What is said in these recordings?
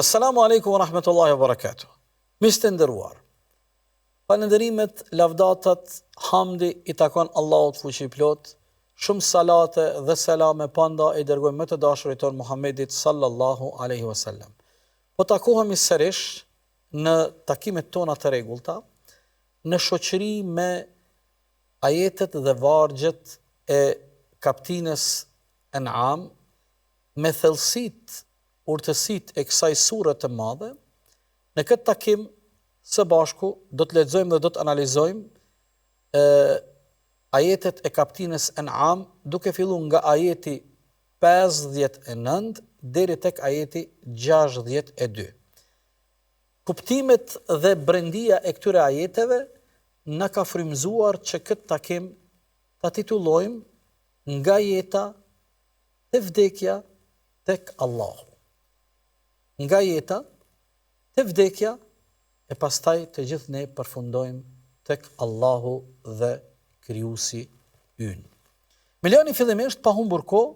Assalamu alaikum wa rahmatullahi wa barakatuh. Miq të nderuar. Falënderimet, lavdatat, hamdi i takon Allahut fuqiplot. Shumë salate dhe selame panda i dërgojmë më të dashurit ton Muhammedit sallallahu alaihi wasallam. Po takohemi sërish në takimet tona të rregullta, në shoqëri me ajetet dhe vargjet e kapitines An'am, me thellësitë, urtësitë e kësaj sure të madhe. Në këtë takim së bashku do të lexojmë dhe do të analizojmë ajetet e kapitines An'am, duke filluar nga ajeti 59 deri tek ajeti 62. Kuptimet dhe brendia e këtyre ajeteve na ka frymëzuar që këtë takim ta titullojmë nga jeta te vdekja tek Allahu. Nga jeta te vdekja e pastaj të gjithë ne përfundojmë tek Allahu dhe krijuesi ynë. Me lejoni fillimisht pa humbur kohë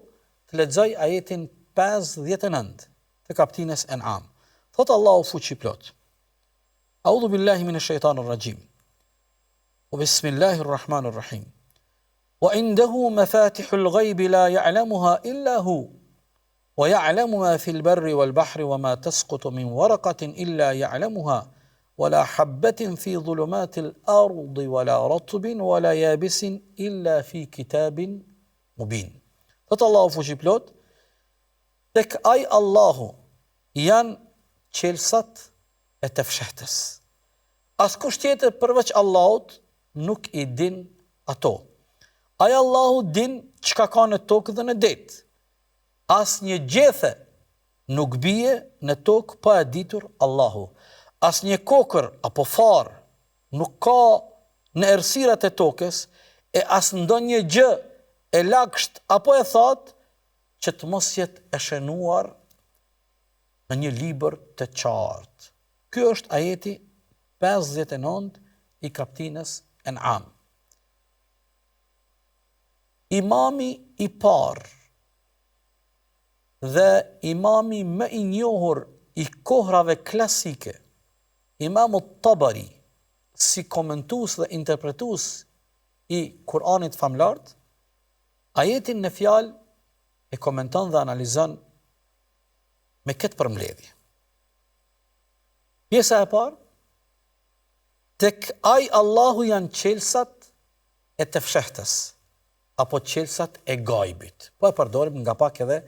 të lexoj ajetin 59 të kapitines An'am. Thot Allahu fuqiplot: A'udhu billahi minash shaitanir rajim. Wa bismillahir rahmanir rahim. Wa indahu mafatihul ghaibi la ya'lamuha illa hu. ويعلم ما في البر والبحر وما تسقط من ورقة إلا يعلمها ولا حبة في ظلمات الأرض ولا رطب ولا يابس إلا في كتاب مبين. الله fuqiplot, tek ai Allahu janë qelsat e të fshehtës. Askush tjetër përveç Allahut nuk i din ato. Ai Allahu din çka ka në tokë dhe në det. As një gjethe nuk bie në tokë pa e ditur Allahu. As një kokër apo far nuk ka në errësirat e tokës, e as ndonjë gjë e lagësht apo e thatë që të mos jetë e shenuar në një libër të qartë. Ky është ajeti 59 i kapitines An'am. Imami i parë dhe imami më i njohur i kohrave klasike, Imamu Tabari, si komentues dhe interpretues i Kur'anit famlart, ajetin në fjalë e komenton dhe analizon me këtë përmbledhje. Pjesa e parë: tek ai Allahu janë qelsat e të fshehtës, apo qelsat e gajbit. Po e përdorim nga pak edhe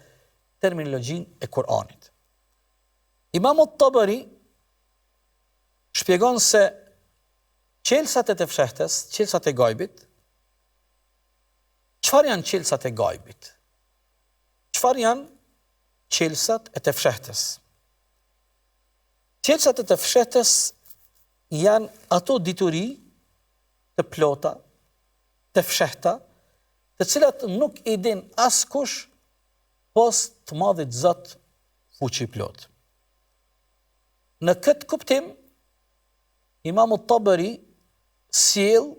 terminologjinë e Kur'anit. Imamu Tabari shpjegon se qelsat e të fshehtës, qelsat e gajbit, çfarë janë qelsat e gajbit? Çfarë janë qelsat e të fshehtës? Qelsat e të fshehtës janë ato dituri të plota, të fshehta, të cilat nuk i din askush pos të madhit Zot fuqiplot. Në këtë kuptim, Imamu Tabari sjell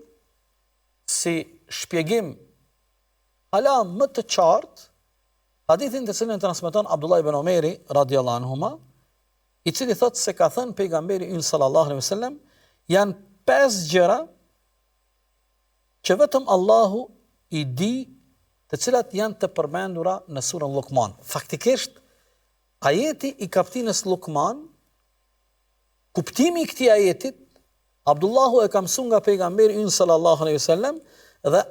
si shpjegim hala më të qartë hadithin të cilin transmeton Abdullah ibn Omeri radhiyallahu anhuma, i cili thot se ka thënë pejgamberi ynë sallallahu alaihi wasallam, janë 5 gjëra që vetëm Allahu i di, të cilat janë të përmendura në surën Luqman. Faktikisht, ajeti i kapitines Luqman, kuptimi i këtij ajetit, Abdullahu e ka mësuar nga pejgamberi ynë sallallahu alaihi wasallam, dhe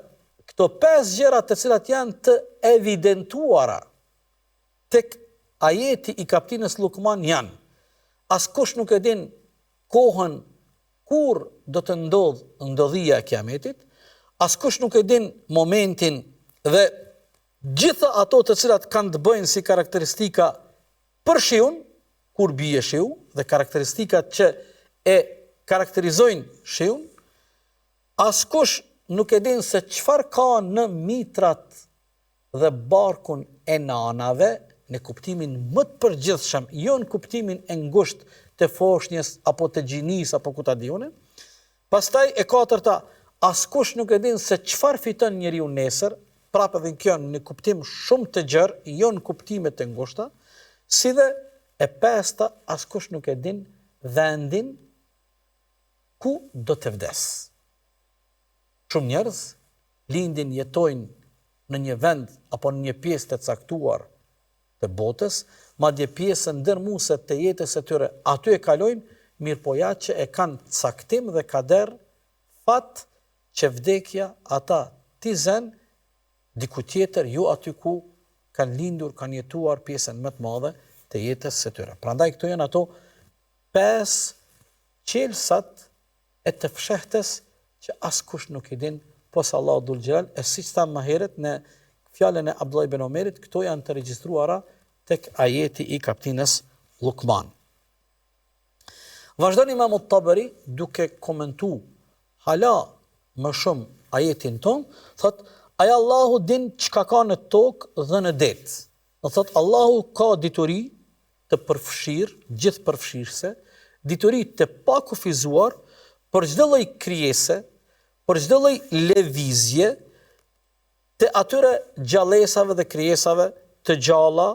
këto 5 gjëra të cilat janë të evidentuara tek ajeti i kapitines Luqman janë: askush nuk e din kohën kur do të ndodhia e kiametit, askush nuk e din momentin dhe gjitha ato të cilat kanë të bëjnë si karakteristika për shiun, kur bie shiu, dhe karakteristikat që e karakterizojnë shiun. Askush nuk e din se çfarë ka në mitrat dhe barkun e nanave, në kuptimin më të përgjithshëm, jo në kuptimin e ngushtë të foshnjës apo të gjinis apo ku ta diune. Pastaj e katërta, askush nuk e din se çfarë fiton njeriu nesër, prapë edhe kjo në kuptim shumë të gjerë, jo në kuptime të ngushta, si dhe E pesta, askush nuk e din vendin ku do të vdes. Shumë njerëz lindin, jetojnë në një vend apo në një pjesë të caktuar të botës, madje pjesën ndërmuese të jetës së tyre aty e kalojnë, mirë po ja që e kanë caktim dhe kader fat që vdekja ata t'i zen diku tjetër, jo aty ku kanë lindur, kanë jetuar pjesën më të madhe të jetës së tyre. Prandaj këto janë ato 5 qelsat e të fshehtës që askush nuk i din posa Allahu dhul xhelal, e siç thamë më herët në fjalën e Abdullah ibn Omerit, këto janë të regjistruara tek ajeti i kaptinës Lukman. Vazhdon Imam Tabari duke komentu hala më shumë ajetin ton, thot aja Allahu din çka ka në tokë dhe në det. Do thot Allahu ka dituri të përfshirë, gjithë përfshirëse, dituri të pakufizuar për çdo lloj krijese, për çdo lloj lëvizje të atyre gjallësave dhe krijesave të gjalla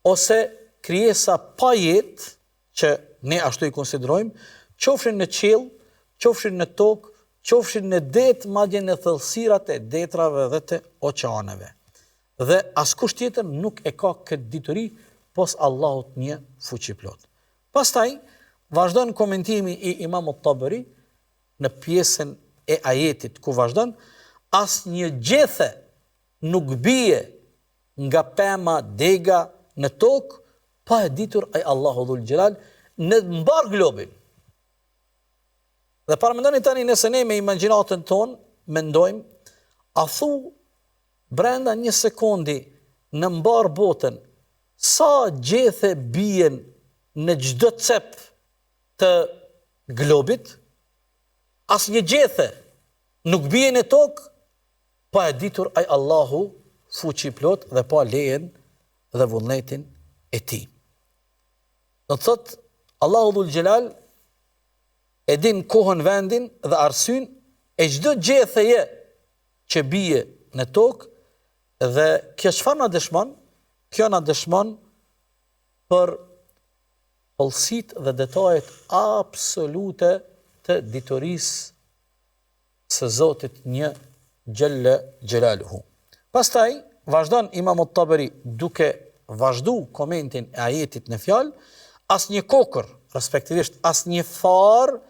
ose krijesa pa jetë që ne ashtu i konsiderojmë, qofshin në qiell, qofshin në tokë, qofshin në det, madje në thellësirat e detrave dhe të oqeaneve. Dhe askush tjetër nuk e ka këtë dituri pos Allahut një fuqiplot. Pastaj vazhdon komentimi i Imamut Tabari në pjesën e ajetit ku vazhdon, asnjë gjethe nuk bie nga pema dega në tokë pa e ditur ai Allahu dhul xhelal në mbar globin. Dhe paramendoni tani nëse ne me imagjinatën tonë mendojmë, a thu brenda një sekundi në mbar botën sa gjethe bien në çdo cep të globit? Asnjë gjethe nuk bie në tokë pa e ditur ai Allahu fuqiplot dhe pa lejen dhe vullnetin e tij. Do të thotë Allahu dhul xhelal e din kohën, vendin dhe arsyn e çdo gjetheje që bie në tokë, dhe kjo çfarë na dëshmon? Kjo na dëshmon për hollësitë dhe detajet absolute të diturisë së Zotit një Gjelle Gjelaluhu. Pastaj vazhdon Imam Tabari duke vazhdu komentin e ajetit në fjalë, asnjë kokër, respektivisht asnjë farë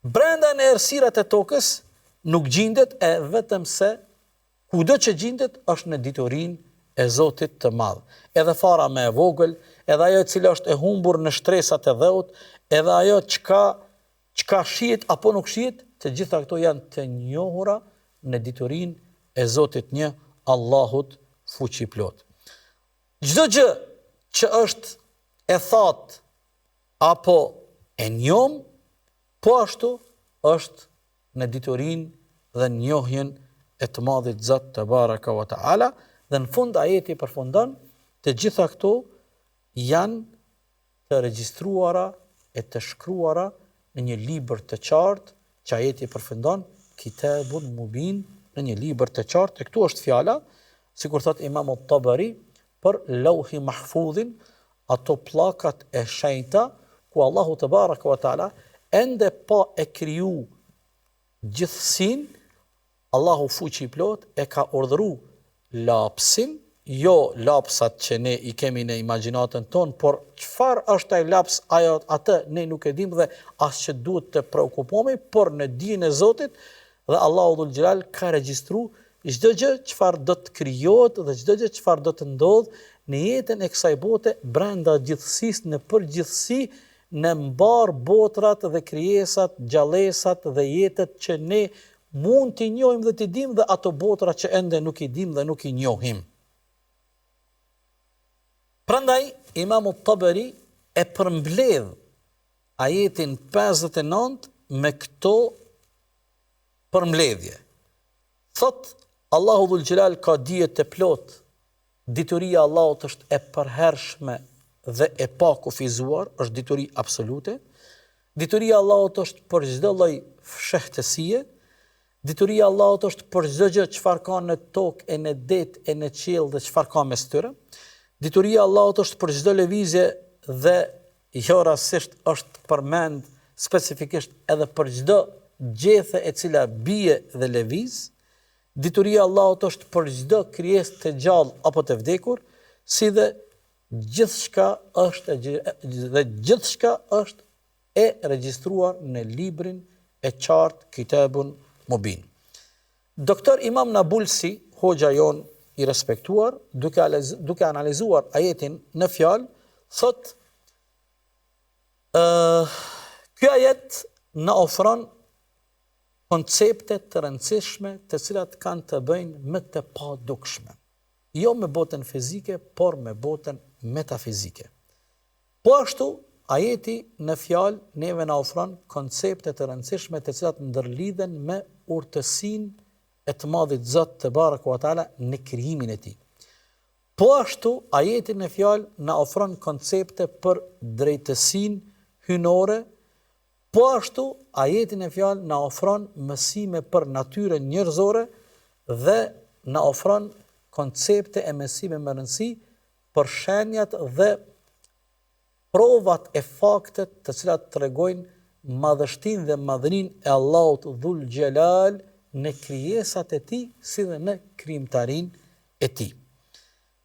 brenda në errësirat e tokës nuk gjendet, e vetëm se kudo që gjendet është në diturinë e Zotit të Madh. Edhe fara më e vogël, edhe ajo e cila është e humbur në shtresat e dheut, edhe ajo çka shihet apo nuk shihet, të gjitha këto janë të njohura në diturinë e Zotit një Allahut fuqiplot. Çdo gjë që është e thatë apo e njohur, po ashtu është në diturinë dhe njohjen e të Madhit Zot te baraka wa taala, dhe në fund ajeti përfundon, të gjitha këto janë të regjistruara e të shkruara në një libër të qartë, që ajeti përfundon kitabun mubin, në një libër të qartë. E këtu është fjala, sikur thot Imam Tabari, për lauhi mahfudhin, ato pllakat e shenjta ku Allahu te baraka wa taala ende pa e kriju gjithësin, Allahu fuqiplot e ka urdhëruar lapsin, jo lapsat që ne i kemi në imagjinatën tonë, por çfarë është ai laps, atë ne nuk e dim dhe as që duhet të preokupohemi, por në dijen e Zotit dhe Allahu dhul xhelal ka regjistruar çdo gjë çfarë do të krijohet dhe çdo gjë çfarë do të ndodh në jetën e kësaj bote, brenda gjithësisë, në përgjithësi, në mbar botrat dhe krijesat, gjallësat dhe jetët që ne mund t'i njohim dhe t'i dim, dhe ato botra që ende nuk i dim dhe nuk i njohim. Prandaj Imam Tabari e përmbledh ajetin 59 me këto përmbledhje. Thot Allahu dhul xhelal ka dije të plot, dituria e Allahut është e përhershme dhe e pakufizuar, është dituri absolute. Dituria e Allahut është për çdo lloj fshehtësie. Dituria e Allahut është për çdo gjë çfarë ka në tokë, e në det, e në qiell dhe çfarë ka mes tyre. Dituria e Allahut është për çdo lëvizje dhe jo rastisht është përmend specifikisht edhe për çdo gjethe e cila bie dhe lëviz. Dituria e Allahut është për çdo krijesë të gjallë apo të vdekur, si dhe gjithçka është e regjistruar në librin e qartë Kitabun Mubin. Doktor Imam Nabulsi, hoxha jon i respektuar, duke analizuar ajetin në fjalë, thot ky ajet na ofron koncepte të rëndësishme të cilat kanë të bëjnë me të padukshme. Jo me botën fizike, por me botën metafizike. Po ashtu, ajeti në fjalë neve na ofron koncepte të rëndësishme të cilat ndërlidhen me urtësinë e të madhit Zot te barekuhu teala në krijimin e tij. Po ashtu, ajeti në fjalë na ofron koncepte për drejtësinë hynore. Po ashtu, ajeti në fjalë na ofron mësime për natyrën njerëzore dhe na ofron koncepte e mësime më rëndësi për shenjat dhe provat e faktet të cilat tregojnë madhështinë dhe madhërinë e Allahut Dhul Xhelal në krijesat e tij si dhe në krijimtarinë e tij.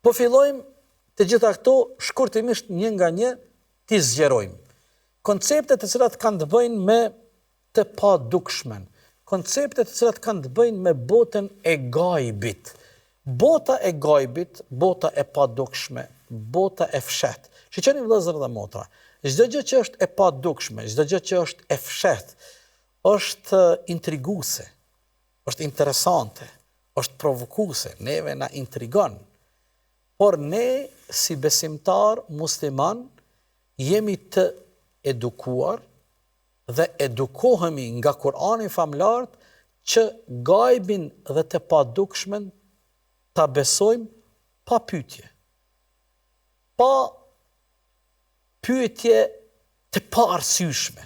Po fillojmë të gjitha këto shkurtimisht një nga një t'i zgjerojmë. Konceptet të cilat kanë të bëjnë me të padukshmen, konceptet të cilat kanë të bëjnë me botën e gajbit. Bota e gajbit, bota e padukshme, bota e fshehtë. Shiqeni vëllezër dhe motra, çdo gjë që është e padukshme, çdo gjë që është e fshehtë, është intriguese, është interesante, është provokuese, neve na intrigon. Por ne si besimtar musliman jemi të edukuar dhe edukohemi nga Kurani famlar që gajbin dhe të padukshmen ta besojmë pa pyetje. Pa pyetje të paarsyeshme.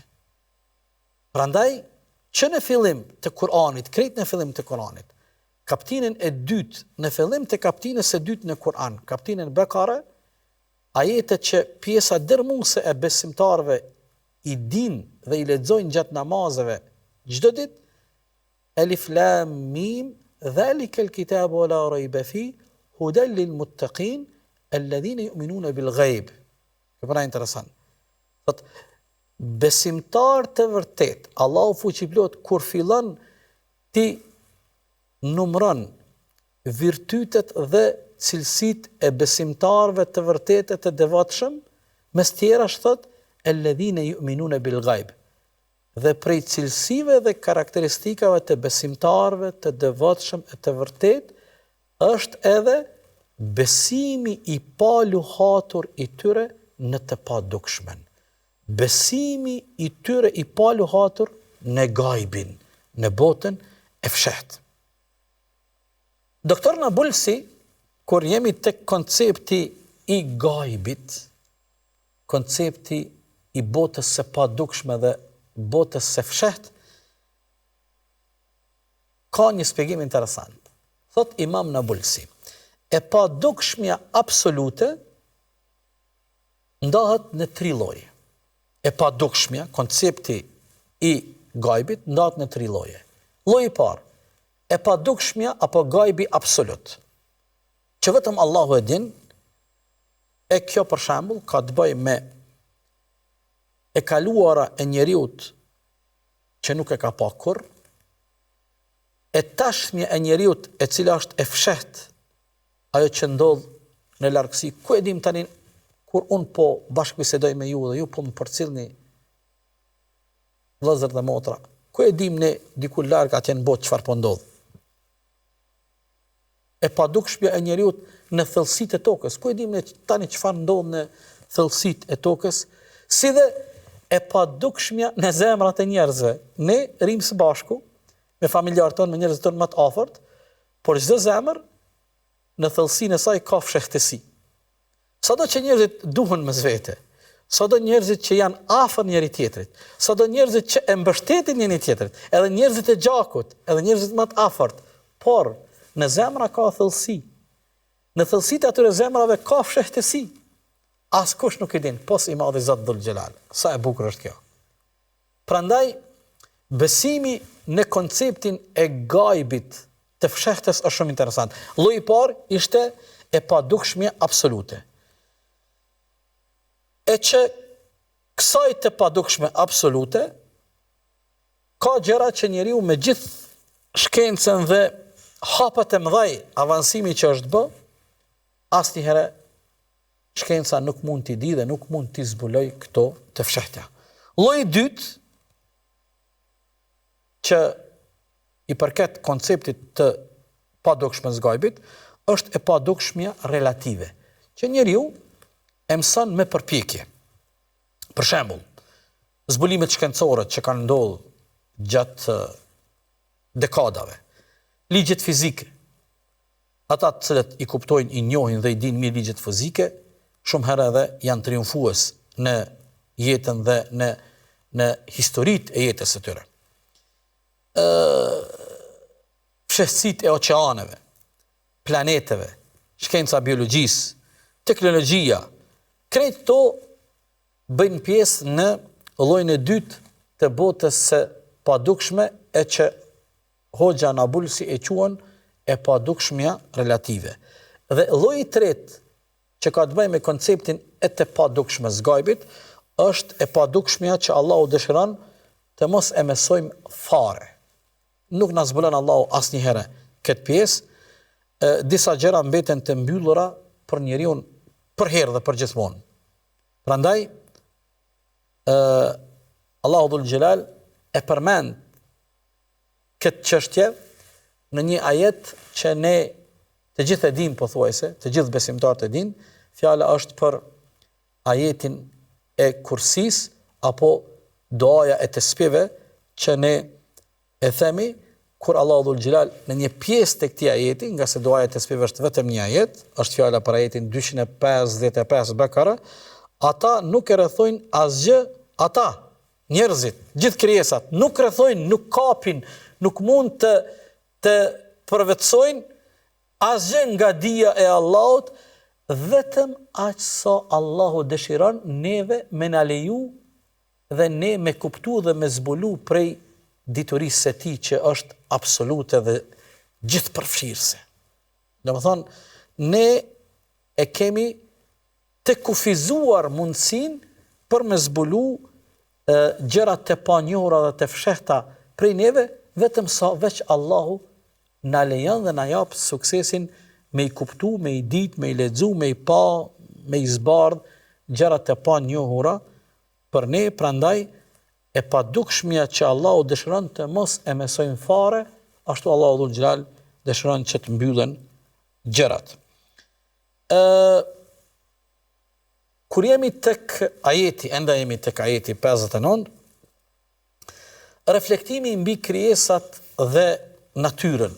Prandaj, që në fillim të Kur'anit, krejt në fillim të Kur'anit, kaptinën e dytë, në fillim të kaptinës së dytë në Kur'an, kaptinën Bekare, ajetet që pjesa dërmuese e besimtarëve i dinë dhe i lexojnë gjatë namazeve çdo ditë, Alif Lam Mim, Dhalika al-kitabu la rayba fi, hudan lil muttaqin, alladhina yu'minuna bil ghaib. Kjo është interesant. Thot besimtar të vërtet, Allahu fuqiplot kur fillon ti numëron virtytet dhe cilësitë e besimtarëve të vërtetë të devotshëm, mes tjera thot alladhina yu'minuna bil ghaib. Dhe prej cilësive dhe karakteristikave të besimtarëve të devotshëm e të vërtet është edhe besimi i paluhatur i tyre në të padukshmen. Besimi i tyre i paluhatur në gajbin, në botën e fshehtë. Doktor Nabulsi, kur jemi tek koncepti i gajbit, koncepti i botës së padukshme dhe botës së fshehtë, ka një shpjegim interesant. Thot Imam Nabulsi, e padukshmja absolute ndahet në 3 lloje. E padukshmja, koncepti i gajbit, ndahet në 3 lloje. Lloji i parë, e padukshmja apo gajbi absolut, që vetëm Allahu e din, e kjo për shembull ka të bëjë me e kaluara e njeriut që nuk e ka pa kurr, e tashmja e njeriut e cila është e fshehtë, ajo që ndodh në largësi. Ku e dim tani kur unë po bashkëbisedoj me ju dhe ju po më përcillni vëllezër dhe motra, ku e dim ne diku larg atje në botë çfarë po ndodh? E padukshmja e njeriut në thellësitë e tokës. Ku e dim ne tani çfarë ndodh në thellësitë e tokës? Si dhe e padukshmja në zemrat e njerëzve. Ne rrim së bashku me familjarët tonë, me njerëzit tonë më të afërt, por çdo zemër në thellësinë e saj ka fshehtësi. Sado që njerëzit duhen mes vete, sado njerëzit që janë afër njëri tjetrit, sado njerëzit që e mbështetin njëri tjetrit, edhe njerëzit e gjakut, edhe njerëzit më të afërt, por në zemra ka thellësi. Në thellësitë atyre zemrave ka fshehtësi. Askush nuk e din, pos i madhi Zot Dhul Xhelal. Sa e bukur është kjo. Prandaj besimi në konceptin e gajbit të fshehtës është shumë interesant. Lloji i parë ishte e padukshmja absolute. E që kësaj të padukshme absolute, ka gjëra që njeriu me gjithë shkencën dhe hapet e mëdhej avancimi që është bë, asnjëherë shkenca nuk mund t'i di dhe nuk mund t'i zbuloj këto të fshehta. Lloji i dytë që i përket konceptit të padukshmës gajbit, është e padukshmja relative, që njeriu e mëson me përpjekje. Për shembull, zbulimet shkencore që kanë ndodhur gjatë dekadave, ligjet fizike, ata të cilët i kuptojnë, i njohin dhe i dinë mirë ligjet fizike, shumë herë edhe janë triumfues në jetën dhe në historitë e jetës së tyre. Fshehtësitë e oqeaneve, planeteve, shkenca biologjisë, teknologjia, krejt to bëjnë pjesë në llojin e dytë të botës së padukshme, e që Hoxha Nabulsi e quan e padukshmja relative. Dhe lloji i tretë që ka të bëjë me konceptin e të padukshmës gajbit, është e padukshmja që Allahu dëshiron të mos e mësojmë fare. Nuk na zbulon Allahu asnjëherë këtë pjesë, disa gjëra mbeten të mbyllura për njeriu për herë dhe për gjithmonë. Prandaj Allahu Dhul Xhelal e përmend këtë çështje në një ajet që ne të gjithë e dimë pothuajse, të gjithë besimtarët e dinë, fjala është për ajetin e Kursis apo duaja e tesbive që ne e themi kur Allahu Dhul Xhelal në një pjesë të këtij ajeti, nga se duaja e tesbive është vetëm një ajet, është fjala për ajetin 255 Bekara, ata nuk e rrethojnë asgjë, ata njerëzit, gjithë krijesat, nuk rrethojnë, nuk kapin, nuk mund të përvetësojnë asgjë nga dija e Allahut, vetëm aq sa Allahu dëshiron neve me na leju dhe ne me kuptu dhe me zbulu prej diturisë së tij që është absolute dhe gjithëpërfshirëse. Domethënë, ne e kemi të kufizuar mundësinë për me zbulu gjërat të panjohura dhe të fshehta prej neve, vetëm sa veç Allahu na lejon dhe na jap suksesin me i kuptu, me i dit, me i lexu, me i pa, me i zbardh gjërat të panjohura për ne. Prandaj e padukshmja që Allahu dëshiron të mos e mësojmë fare, ashtu Allahu Dhul Xhelal dëshiron që të mbyllen gjërat. Kur jemi tek ajeti, enda jemi tek ajeti 59, reflektimi mbi krijesat dhe natyrën.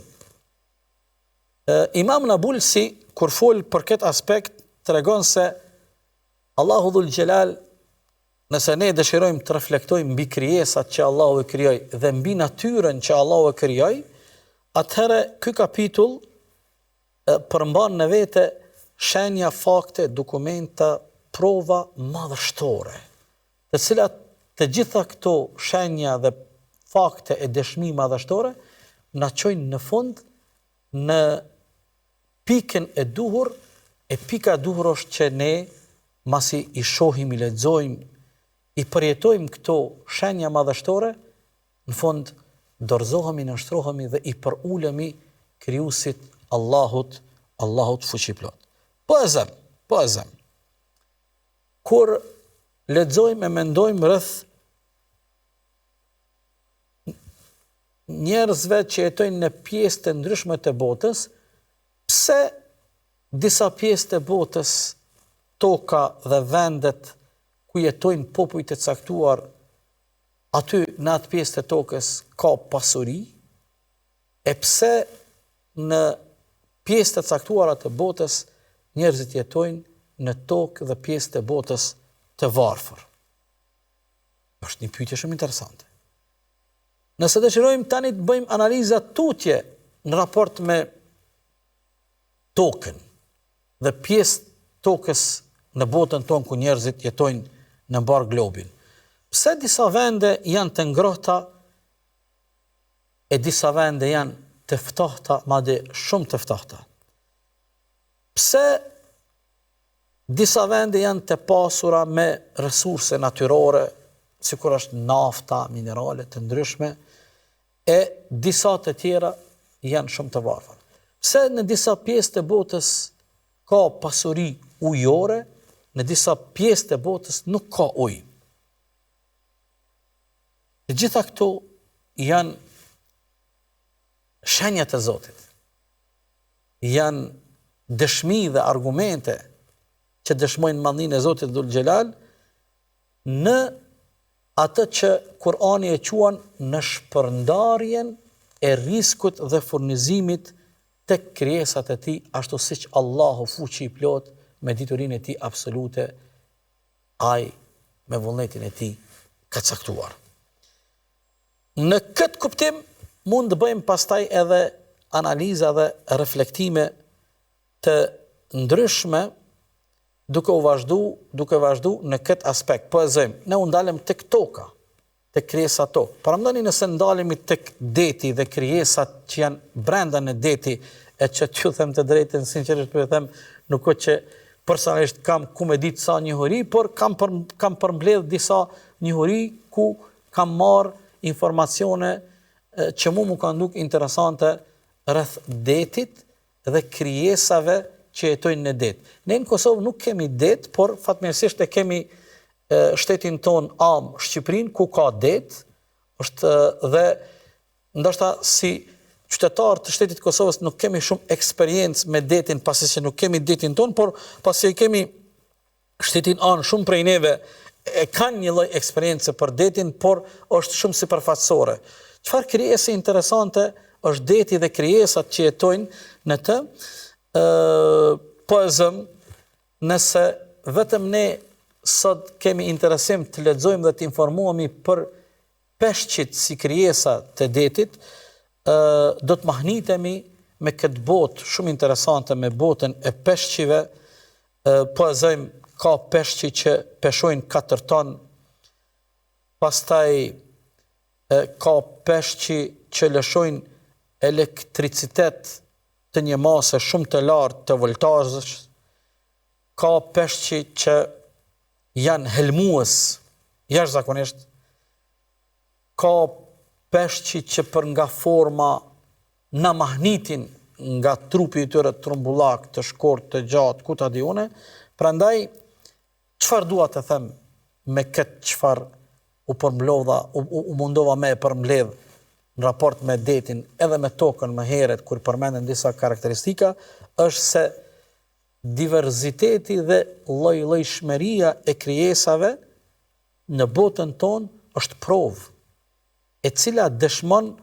Imam Nabulsi, kur fol për këtë aspekt, tregon se Allahu Dhul Xhelal, nëse ne dëshirojmë të reflektojmë mbi krijesat që Allahu e krijoi dhe mbi natyrën që Allahu e krijoi, atëherë ky kapitull përmban në vete shenja, fakte, dokumenta, prova madhështore, të cilat të gjitha këto shenja dhe fakte e dëshmi madhështore na çojnë në fund në pikën e duhur, e pika duhur është që ne masi i shohim, i lexojmë, i përjetojmë këto shenja madhështore, në fund dorëzohemi, nështrohemi dhe i përulemi krijuesit Allahut fuqiplot. Po e zëm. Kur lexojmë e mendojmë rreth njerëzve që jetojnë në pjesë të ndryshme të botës, pse disa pjesë të botës, toka dhe vendet ku jetojnë popujt e caktuar, aty në atë pjesë të tokës ka pasuri, e pse në pjesë të caktuara të botës njerëzit jetojnë në tokë dhe pjesë të botës të varfër. Është një pyetje shumë interesante. Nëse dëshirojmë tani të bëjmë analiza tutje në raport me tokën dhe pjesë tokës në botën tonë ku njerëzit jetojnë në mbar globin. Pse disa vende janë të ngrohta e disa vende janë të ftohta, madje shumë të ftohta? Pse disa vende janë të pasura me resurse natyrore, sikur është nafta, minerale të ndryshme, e disa të tjera janë shumë të varfër? Pse në disa pjesë të botës ka pasuri ujore, në disa pjesë të botës nuk ka ujë? Të gjitha këto janë shenjat e Zotit. Janë dëshmi dhe argumente që dëshmojnë madhninë e Zotit Dhul Xhelal në atë që Kurani e quan në shpërndarjen e riskut dhe furnizimit tek krijesat e tij, ashtu siç Allahu fuqi i plot me diturinë e tij absolute, ai me vullnetin e tij ka caktuar. Në këtë kuptim mund të bëjmë pastaj edhe analiza dhe reflektime të ndryshme duke vazhdu në këtë aspekt. Po e zëjmë, ne u ndalem tek toka, tek krijesat tokë. Paramendoni nëse ndalemi tek deti dhe krijesat që janë brenda në deti, e që t'ju them të drejtën, sinqerisht po e them, nuk o që personalisht kam ku me ditë sa njohuri, por kam përmbledh disa njohuri ku kam marrë informacione që mu kanë duk interesante rreth detit dhe krijesave që jetojnë në det. Ne në Kosovë nuk kemi det, por fatmirësisht e kemi shtetin ton amë Shqipërinë ku ka det, është dhe ndoshta si qytetar të shtetit Kosovës nuk kemi shumë eksperiencë me detin, pasi që nuk kemi detin ton, por pasi që kemi shtetin anë shumë prej neve e kanë një lloj eksperiencë për detin, por është shumë sipërfaqësore. Çfarë krijese interesante është deti dhe krijesat që jetojnë në të? Po e zëm, nëse vetëm ne sot kemi interesim të lexojmë dhe të informohemi për peshqit si krijesa të detit, do të mahnitemi me këtë botë shumë interesante, me botën e peshqive. Po e zëm, ka peshqi që peshojnë 4 ton, pastaj ka peshqi që lëshojnë elektricitet të një mase shumë të lartë të voltazhës, ka peshqi që janë helmues jashtëzakonisht, ka peshqi që për nga forma na mahnitin nga trupi i tyre trumbullak, të shkort, të gjatë, ku ta di une. Prandaj, çfarë dua të them me këtë çfarë u mundova me e përmbledh në raport me detin edhe me tokën më herët kur përmenden disa karakteristika, është se diverziteti dhe lloj-llojshmëria e krijesave në botën tonë është provë e cila dëshmon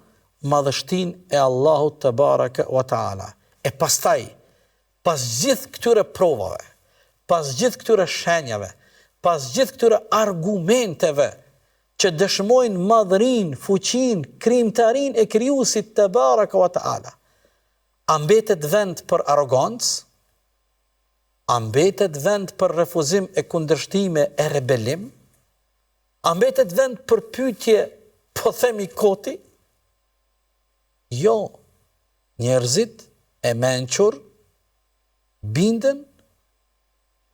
madhështinë e Allahut te baraka wa taala. E pastaj, pas gjithë këtyre provave, pas gjithë këtyre shenjave, pas gjithë këtyre argumenteve që dëshmojnë madhërinë, fuqinë, krijimtarinë e krijuesit te baraka wa taala, a mbetet vend për arrogancë? A mbetet vend për refuzim e kundërshtime e rebelim? A mbetet vend për pyetje, po themi koti? Jo, njerëzit e mençur binden,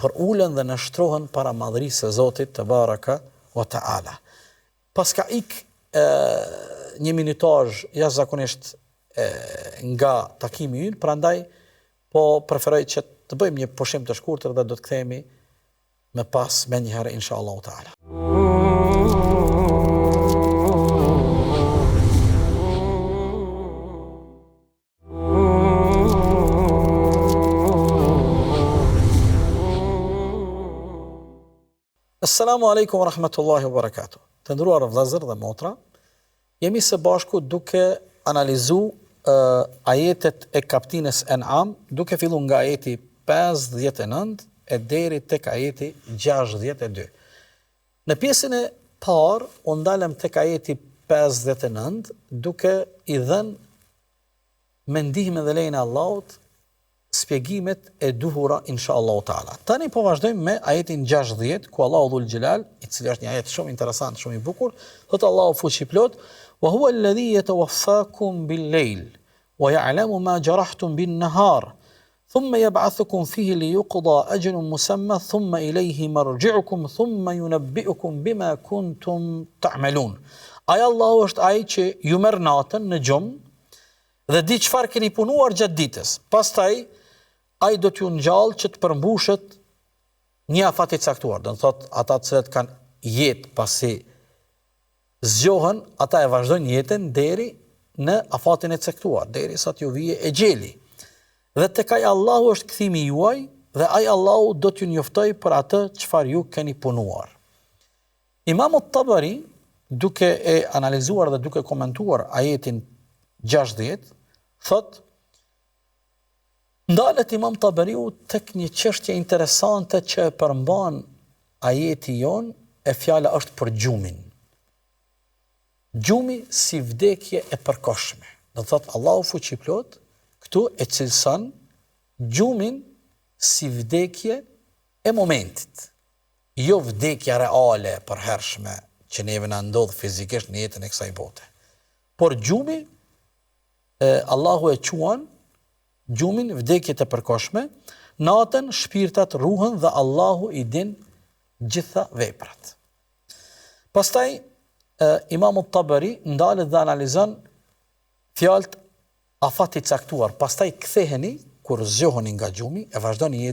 për ulen dhe nështrohen para madhërisë e Zotit te baraka wa taala. Paska një minutazh jashtëzakonisht nga takimi ynë, prandaj po preferoj që të bëjmë një pushim të shkurtër dhe do të kthehemi më pas me një herë inshallah taala. Assalamu alaikum wa rahmatullahi wa barakatuh. Të nderuar vëllezër dhe motra, jemi së bashku duke analizu ajetet e kaptinës En'am, duke fillu nga ajeti 59 e deri tek ajeti 62. Në pjesën e parë, u ndalem tek ajeti 59, duke I dhënë me ndihmën dhe lejnë e Allahut spjegimet e duhura inshallah taala. Tani po vazhdojmë me ajetin 60 ku Allahu dhul xhelal, i cili është një ajet shumë interesant, shumë i bukur, thot Allahu fuqiplot, wa huwa alladhi yatawaffakum bil-layl wa ya'lamu ma jarahtum bin-nahar thumma yab'athukum fihi liyuqda ajalun musamma thumma ilayhi marji'ukum thumma yunabbi'ukum bima kuntum ta'malun. Ai Allahu është ai që ju merr natën në gjumë dhe di çfarë keni punuar gjatë ditës. Pastaj ai do t'ju ngjall që të përmbushet një afat i caktuar. Do të thotë ata të cilët kanë jetë pasi zgjohen, ata e vazhdojnë jetën deri në afatin e caktuar, derisa t'ju vije exheli. Dhe tek ai Allahu është kthimi juaj dhe ai Allahu do t'ju njoftoj për atë çfarë ju keni punuar. Imamu Tabari, duke e analizuar dhe duke komentuar ajetin 60, thot, ndalet Imam Tabariu tek një çështje interesante që e përmban ajeti jon, e fjala është për gjumin. Gjumi si vdekje e përkohshme. Do të thotë Allahu fuqiplot këtu e cilëson gjumin si vdekje e momentit. Jo vdekja reale përhershme që neve na ndodh fizikisht në jetën e kësaj bote. Por gjumi Allahu e quan gjumin vdekje të përkohshme, natën shpirtat ruhen dhe Allahu i din gjitha veprat. Pastaj Imamu Tabari ndalet dhe analizon fjalët afati caktuar. Pastaj ktheheni kur zgjoheni nga gjumi, e vazhdoni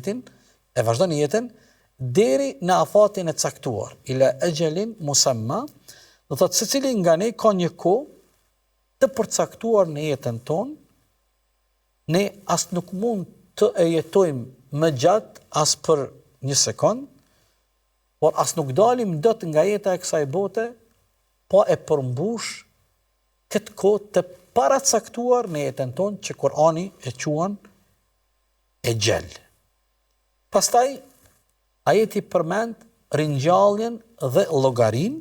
jetën deri në afatin e caktuar, ila ajalin musamma, do thotë secili nga ne ka një kohë të përcaktuar në jetën tonë. Ne as nuk mund të e jetojmë më gjatë as për një sekond, por as nuk dalim dot nga jeta e kësaj bote pa e përmbush këtë kohë të paracaktuar në jetën tonë që Kurani e quan exhel. Pastaj ajeti përmend ringjalljen dhe llogarin,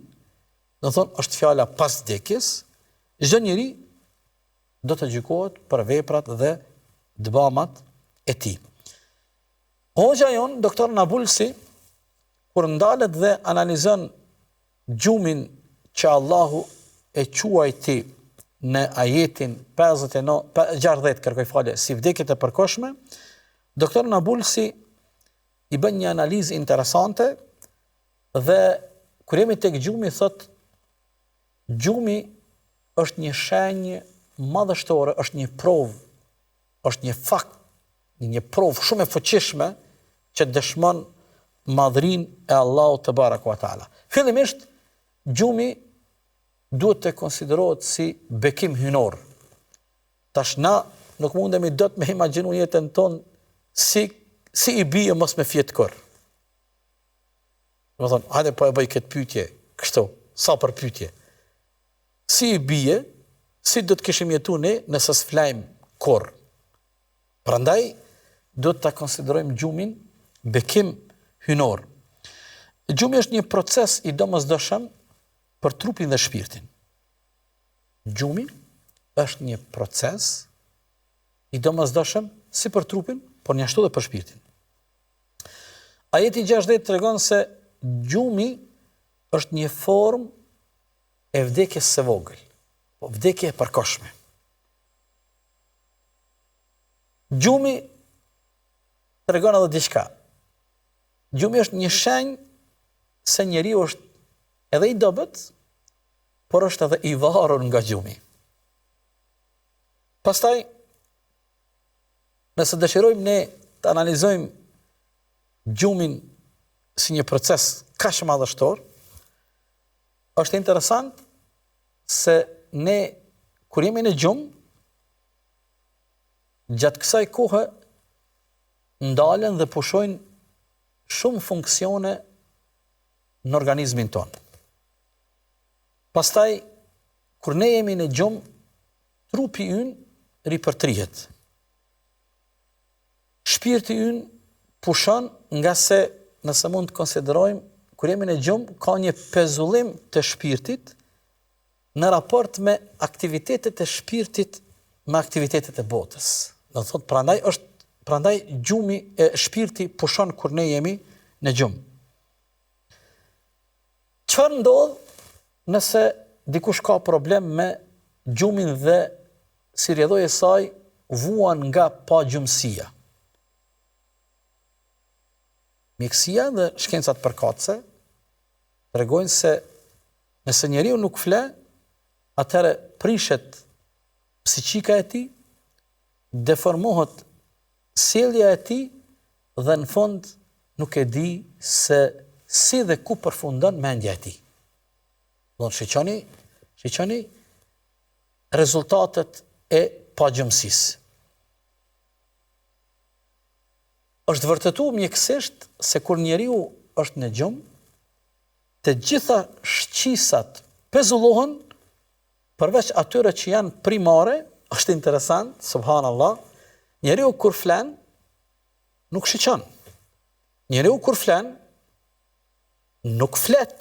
do thonë është fjala pas vdekjes, çdo njeri do të gjykohet për veprat dhe dëbamat e tij. Hoxha jon, doktor Nabulsi, kur ndalet dhe analizon gjumin që Allahu e quajti në ajetin 60 kërkoj falje, si vdekjet e përkohshme, doktor Nabulsi i bën një analizë interesante dhe kur jemi tek gjumi thot, gjumi është një shenjë madhështore, është një provë, është një fakt, një provë shumë e fuqishme që dëshmon madhrinë e Allahut te baraka wa taala. Fillimisht gjumi duhet të konsiderohet si bekim hynor. Tash na nuk mundemi dot me imagjinu jetën tonë si i bie mos me fjet kur. Do thonë, hajde po e bëj këtë pyetje, kështu, sa për pyetje. Si i bie, si do të kishim jetu ne nëse s'flajm kur. Prandaj do të konsiderojmë gjumin bekim hynor. Gjumi është një proces i domosdoshëm për trupin dhe shpirtin. Gjumi është një proces i domosdoshëm si për trupin, por një ashtu dhe për shpirtin. Ajeti 60 tregon se gjumi është një formë e vdekjes së vogël, po vdekje e përkohshme. Gjumi tregon edhe diçka. Gjumi është një shenjë se njeriu është edhe i dobët, por është edhe i varur nga gjumi. Pastaj, nëse dëshirojmë ne të analizojmë gjumin si një proces kaq madhështor, është interesant se ne kur jemi në gjumë, gjatë kësaj kohe ndalen dhe pushojnë shumë funksione në organizmin tonë. Pastaj, kur ne jemi në gjumë, trupi ynë ripërtrihet. Shpirti ynë pushon nga se, nëse mund të konsiderojmë, kur jemi në gjumë, ka një pezullim të shpirtit në raport me aktivitetet e shpirtit me aktivitetet e botës. Do të thotë, prandaj është Prandaj gjumi shpirti pushon kur ne jemi në gjumë. Çfarë ndodh nëse dikush ka problem me gjumin dhe si rrjedhoi e saj vuan nga pagjumësia? Mjekësia dhe shkencat përkatëse tregojnë se nëse njeriu nuk fle, atëherë prishet psiqika e tij, deformohet sjellja e tij dhe në fund nuk e di se si dhe ku përfundon mendja e tij. Do të shiqoni rezultatet e pagjumësisë. Është vërtetuar mjekësisht se kur njeriu është në gjumë, të gjitha shqisat pezullohen, përveç atyre që janë primare. Është interesant, subhanallah, njeriu kur flen nuk shiqon. Njeriu kur flen nuk flet.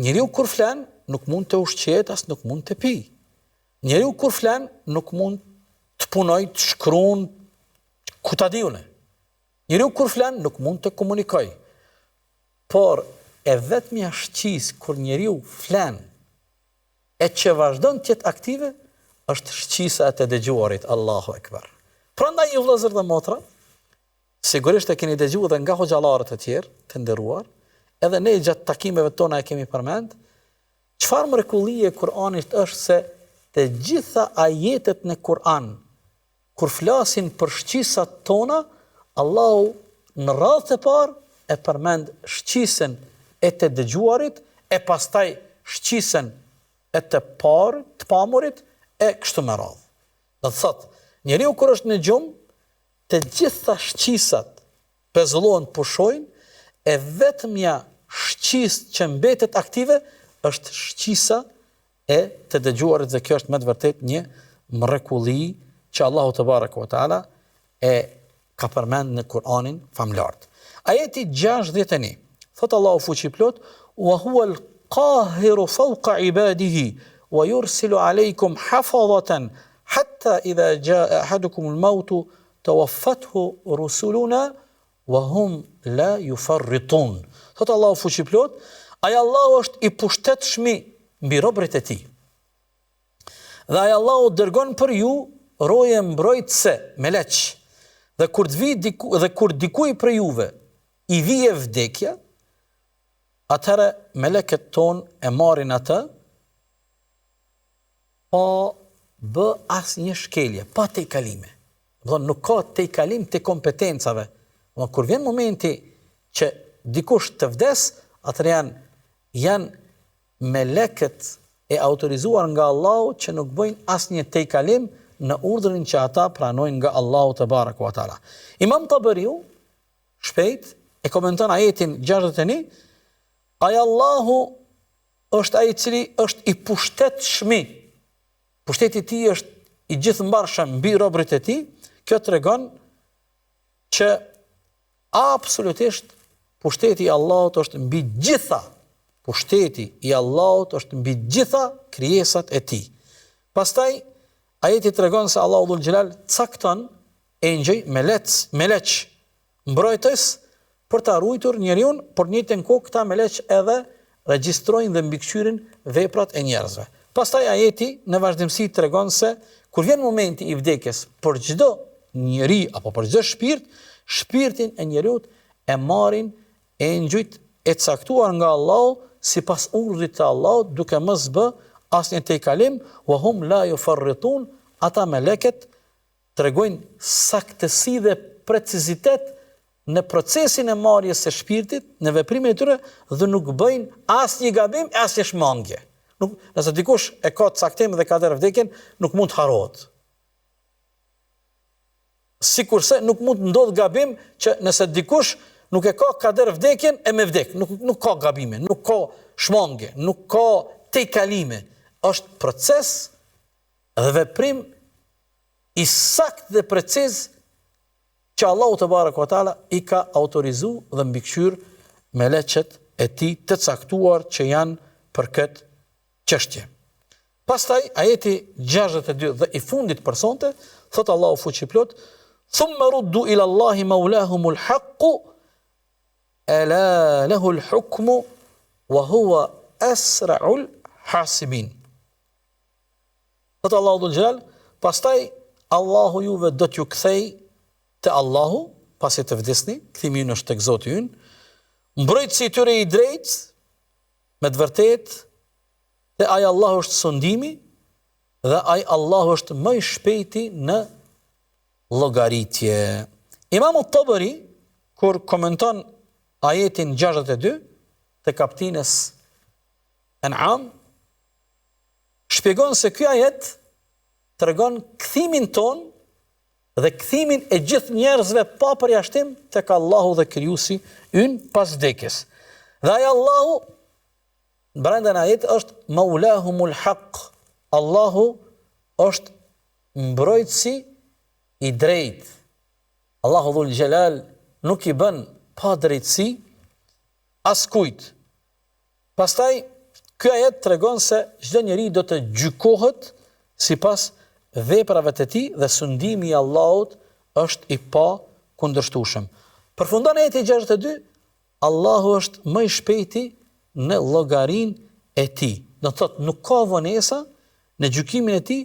Njeriu kur flen nuk mund të ushqet, as nuk mund të pi. Njeriu kur flen nuk mund të punoj, të shkruan, ku ta diune. Njeriu kur flen nuk mund të komunikoj. Por e vetmja shqis kur njeriu flen e që vazhdon të jetë aktive, është shqisa e të dëgjuarit. Allahu Ekber. Prandaj ju vëllezër dhe motra, sigurisht e keni dëgjuar dhe nga hoxhallarët e tjerë të nderuar, edhe ne gjatë takimeve tona e kemi përmend, çfarë mrekullie e Kur'anit është se të gjitha ajetet në Kur'an, kur flasin për shqisat tona, Allahu në radhë të parë e përmend shqisën e të dëgjuarit, e pastaj shqisën e të pamurit, e kështu me radhë. Do të thotë, njeriu kur është në gjumë, të gjitha shqisat pezullohen, pushojnë, e vetmja shqisë që mbetet aktive është shqisa e të dëgjuarit, dhe kjo është me të vërtet një mrekulli që Allahu te baraka ve taala e ka përmend në Kur'anin famlart. Ajeti 61, thot Allahu fuqiplot, wa huwa al-qahiru fawqa ibadihi wa yursilu alaykum hafazatan hatta idha jaa ahadukum al-maut tawaffathu rusuluna wa hum la yufarritun. Thot Allahu fuqiplot, ai Allahu është i pushtetshëm mbi robërit e tij. Dhe ai Allahu dërgon për ju roje mbrojtëse, meleq. Dhe kur dikuj për juve i vije vdekja, atëherë meleket ton e marrin atë pa bë asnjë shkelje, pa tejkalime. Do nuk ka tejkalim të kompetencave. Do kur vjen momenti që dikush të vdes, atëherë janë meleket e autorizuar nga Allahu që nuk bëjnë asnjë tejkalim në urdhrin që ata pranojnë nga Allahu te baraka wa taala. Imam Tabariu shpejt e komenton ajetin 61, ai Allahu është ai i cili është i pushtetshëm. Pushteti i tij është i gjithëmbarshëm mbi robërit e tij. Kjo tregon që absolutisht pushteti i Allahut është mbi gjitha. Pushteti i Allahut është mbi gjitha krijesat e tij. Pastaj ajeti tregon se Allahu dhul xhelal cakton engjëj, meleq mbrojtës për ta ruajtur njeriu, por në njëjtën kohë këta meleq edhe regjistrojnë dhe mbikëqyrin veprat e njerëzve. Pastaj ajeti në vazhdimsi tregon se kur vjen momenti i vdekjes për çdo njeri apo për çdo shpirt, shpirtin e njeriut e marrin engjëjt e caktuar nga Allahu sipas urdhrit të Allahut, duke mos bë asnjë tejkalim, wa hum la yufarritun, ata meleket tregojnë saktësi dhe precizitet në procesin e marrjes së shpirtit, në veprimet e tyre, dhe nuk bëjnë asnjë gabim, asnjë shmangje. Nëse dikush e ka caktim dhe ka dhënë vdekjen, nuk mund të harrohet. Sikurse nuk mund të ndodh gabim që nëse dikush nuk e ka kader vdekjen, e me vdek. Nuk ka gabime, nuk ka shmangje, nuk ka tejkalime. Është proces dhe veprim i sakt dhe preciz që Allahu te baraka wa taala i ka autorizuar dhe mbikëqyr meleqet e tij të caktuar që janë për këtë çështje. Pastaj ajeti 62 dhe i fundit për sonte, thot Allahu fuqiplot, thumma ruddu ila Allahi maulahumul haqqu ala lahul hukmu wa huwa asra'ul hasibin. Thot Allahu dhul Jalal, pastaj Allahu juve do t'ju kthej te Allahu, pasi të vdesni, kthimi ynë është tek Zoti ynë, mbrojtësi i tyre i drejtë, me të vërtetë, dhe ai Allahu është sundimi, dhe ai Allahu është më i shpejti në llogaritje. Imamu Tabari, kur komenton ajetin 62 të kaptinës An'am, shpjegon se ky ajet tregon kthimin ton dhe kthimin e gjithë njerëzve pa përjashtim tek Allahu dhe krijuesi ynë pas vdekjes. Dhe ai Allahu brenda në ajet është maulahumul haq. Allahu është mbrojtësi i drejt. Allahu dhul Jalal nuk i bën pa drejtësi askujt. Pastaj ky ajet tregon se çdo njeri do të gjykohet sipas veprave të tij dhe sundimi i Allahut është i pa kundërshtueshëm. Përfundon ajeti 62, Allahu është më i shpejti në llogarinë e tij. Do të thotë nuk ka vonesa në gjykimin e tij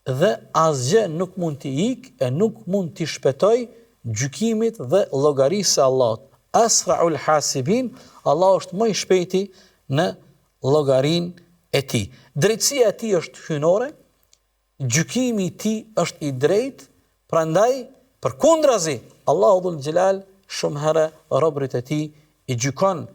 dhe asgjë nuk mund t'i ikë e nuk mund t'i shpëtoj gjykimit dhe llogarisë së Allahut. Asra'ul hasibin, Allahu është më i shpejti në llogarinë e tij. Drejtësia e tij është hyjnore, gjykimi i tij është i drejtë, prandaj përkundrazi Allahu dhul Jalal shumë herë robërit e tij i gjykon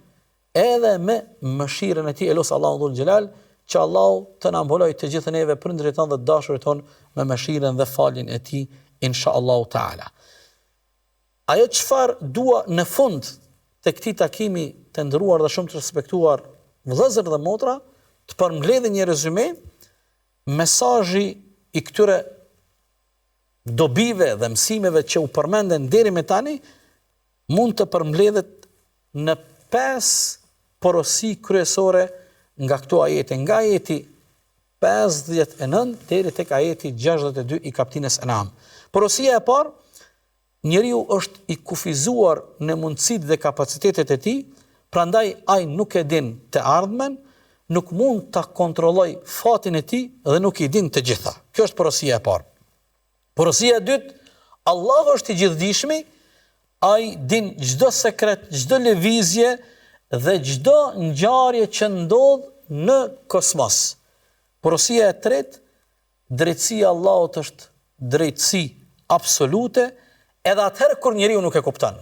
edhe me mëshirën e tij. Elos Allahu dhul Jalal që Allahu të na mboloj të gjithë neve prindërit tonë dhe dashurit tonë me mëshirën dhe faljen e tij inshallahu taala. Ajo çfarë dua në fund të këtij takimi të nderuar dhe shumë të respektuar vëllezër dhe motra, të përmbledhë një rezume, mesazhi i këtyre dobive dhe mësimeve që u përmenden deri me tani mund të përmbledhet në 5 porosi kryesore nga këto ajete, nga ajeti 59 deri tek ajeti 62 i kaptinës An'am. Porosia e parë, njeriu është i kufizuar në mundësitë dhe kapacitetet e tij, prandaj ai nuk e din të ardhmen, nuk mund ta kontrolloj fatin e tij dhe nuk i din të gjitha. Kjo është porosia e parë. Porosia e dytë, Allahu është i gjithdijshëm, ai din çdo sekret, çdo lëvizje dhe çdo ngjarje që ndodh në kosmos. Porosia e tretë, drejtësia e Allahut është drejtësi absolute, edhe atëherë kur njeriu nuk e kupton.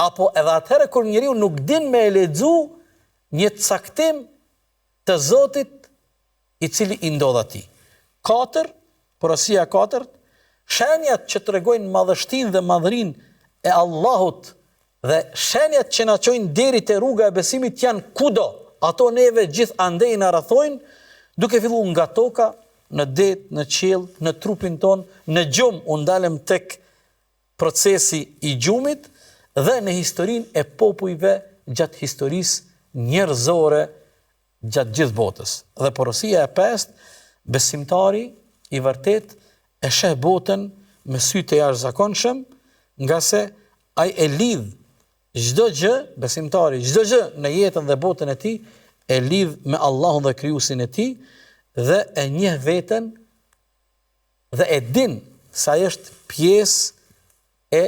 Apo edhe atëherë kur njeriu nuk din me e lexu një caktim të Zotit i cili i ndodh atij. 4, porosia e katërt, shenjat që tregojnë madhështinë dhe madhërinë e Allahut dhe shenjat që na çojnë deri te rruga e besimit janë kudo. Ato neve gjithë andej na rrethojnë, duke filluar nga toka, në det, në qiell, në trupin ton, në gjumë, u ndalem tek procesi i gjumit dhe në historinë e popujve gjatë historisë njerëzore gjatë gjithë botës. Dhe porosia e 5, besimtari i vërtet e sheh botën me sy të jashtëzakonshëm, nga se ai e lidh çdo gjë, besimtari, çdo gjë në jetën dhe botën e tij e lidh me Allahun dhe krijuesin e tij dhe e njeh veten dhe e din se ai është pjesë e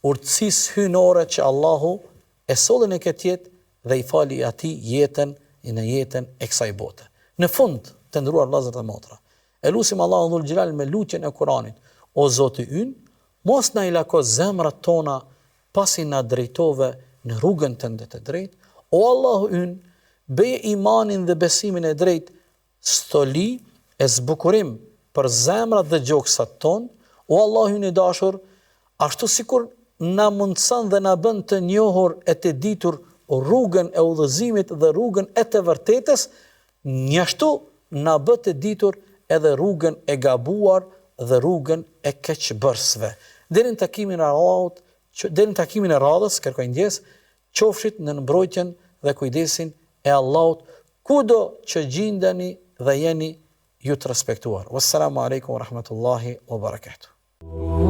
urtësisë hyjnore që Allahu e solli në këtë jetë dhe i fali atij jetën në jetën e kësaj bote. Në fund, të nderuar vëllezër dhe motra, e lutim Allahun dhul Xhelal me lutjen e Kuranit: O Zoti ynë, mos na i lako zemrat tona pasi na drejtove në rrugën tënde të drejtë. O Allahu ynë, bëje imanin dhe besimin e drejtë stoli e zbukurim për zemrat dhe gjoksat tonë. O Allahu ynë i dashur, ashtu sikur na mundson dhe na bën të njohur e të ditur rrugën e udhëzimit dhe rrugën e të vërtetës, njashtu na bë të ditur edhe rrugën e gabuar dhe rrugën e keqbërësve. Deri në takimin e radhës, kërkoj ndjes, qofshit në mbrojtjen dhe kujdesin e Allahut kudo që gjindeni dhe jeni ju të respektuar. Wassalamu alaikum wa rahmatullahi wa barakatuh.